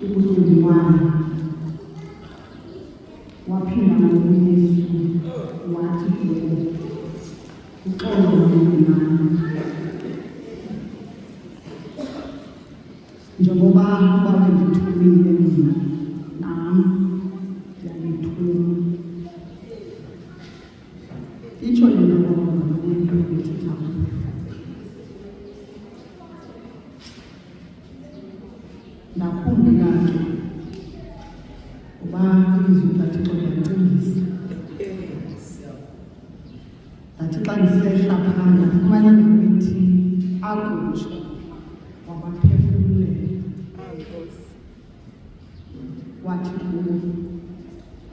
ukuzondwala waphila ngoyesu wathi uxolo ngimani njengoba babengithumile mina nami ngiyangithuma itsho lena ngoba ngiyithitha nakhumbula-ke uba ilizwi likaThixo liyaqinisa lathi xa ndisehla phana ndafumana indawo ethi akutsho wabaphefumulela wathi kubo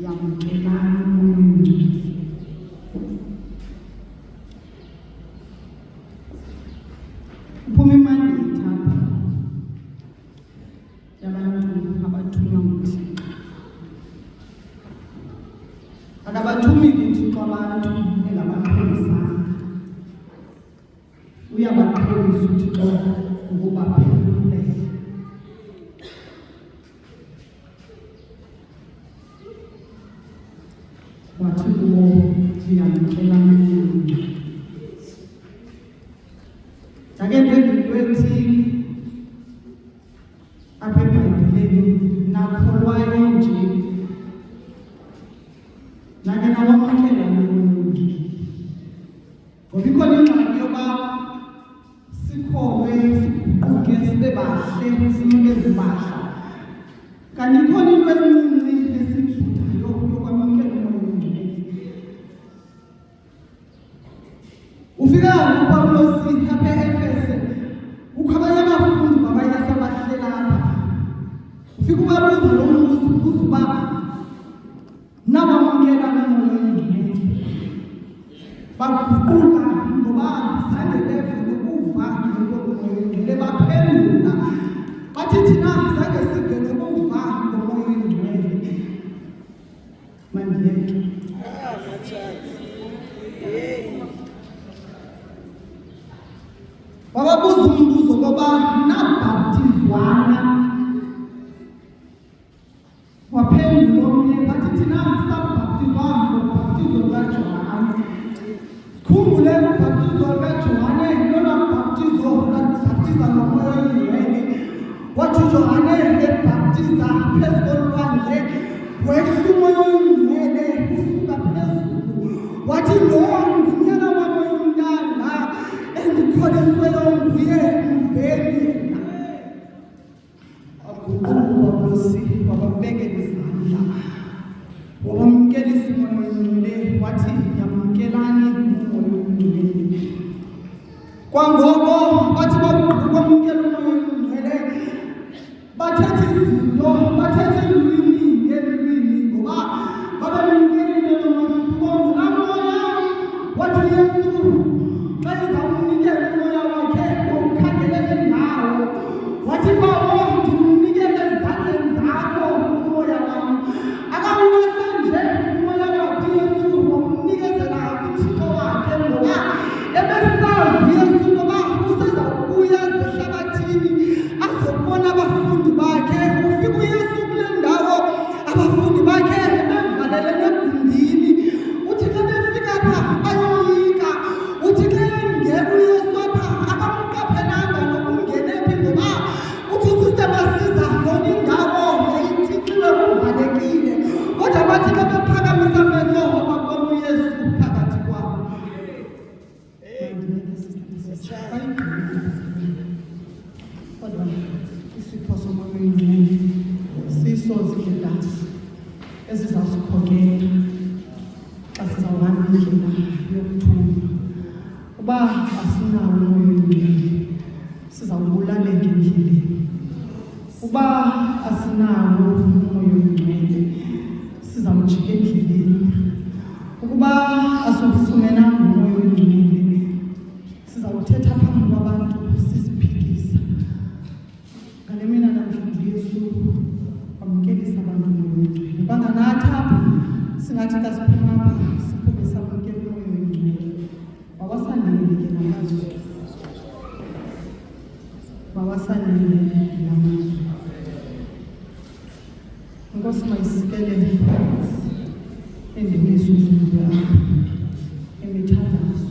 yamkelani umoya uphuma imandethi apha yabantu abathunywa nguThixo. Akabathumi kuThixo abantu engabaqhelisanga. Uyabaqhelisa uThixo ukubaphefumulela. Wathi kubo ndiyamkela umoya. Ake ndezintwethi apha eBhayibhileni nakholwayo nje nake nawamkela umoya. Ngoba ikhona ingxaki yoba sikholwe siguquke sibe bahle sinyuke zibahla. Kanti ikhona into encinci esiyidlulayo yokwamkela umoya. Ufika uPawulos apha eEfese ukho abanye abafundi babayasa bahlela lapha. Ufika ubabuza lo mbuzo ubuza uba nawamkela umoya oyingcwele baguquka ngoba zange beve nokuva ngento yomoya oyingcwele baphendula bathi thina zange sive nokuva ngomoya oyingcwele. Mandiyeke wababuza umbuzo ngoba nabhaptizwana waphendula omnye bathi thina sabhaptizwanga ngobhaptizo lukaJohane. Sikhumbule ubhaptizo lukaJohane lona bhaptizo labhaptiza ngomoya oyingcwele. Wathi uJohane ebhaptiza phezu kolwandle wehla umoya oyingcwele usuka phezulu. Wathi lo ngunyana wami oyimntanda endikholisiweyo nguye mveli. Aguquka wababekela izandla wabamkelisa umoya oyingcwele wathi yamkelani umoya oyingcwele. Kwangoko bathi bakwamkela umoya oyingcwele bathetha izinto bathetha ilwimi ngelwimi ngoba babemkelile ngulaa moya. Wathi Yesu xa ezawunikela umoya wakhe wokukhangelela indawo wathi Baba ndimnikele ezandleni zakho umoya wam. Akawulahla nje umoya wakhe Yesu wamnikezela kuThixo wakhe ngoba ebesazi Yesu ngoba usezawubuya ehlabathini azobona abafundi bakhe. Ufika uYesu kule ndawo abafundi bakhe bevalelene egumbini. Uthi xa befika apha bayoyika. Uthi xa engena uYesu apha akamqaphelanga nokungena phi ngoba uthi sisemasiza yona indawo yayithixiwe kuvalekile. Kodwa bathi xa bephakamisa amehlo babona uYesu phakathi kwabo. Kodwa isipho somoya oyingcwele siso zindlela ezizawusikhokela xa sizawuhamba indlela yokuthula. Uba asinawo umoya oyingcwele sizawubulaleka endleleni. Uba asinawo umoya oyingcwele sizawujika endleleni. Ukuba asiwufumenanga umoya oyingcwele sizawuthetha phambi kwabantu siziphilisa. Ngale mina namhlanje Yesu wamkelisa abantu umoya oyingcwele. Banganathi apha singathi xa siphuma apha siphume samkela umoya oyingcwele. Wawasalele ke namazwi. Wawasalele namazwi. Nkosi mayisikelele endimizuzu yakho, imithandazo,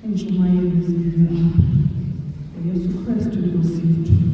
intshumayelo zindlu yakho. Yesu Kristu Nkosi yethu.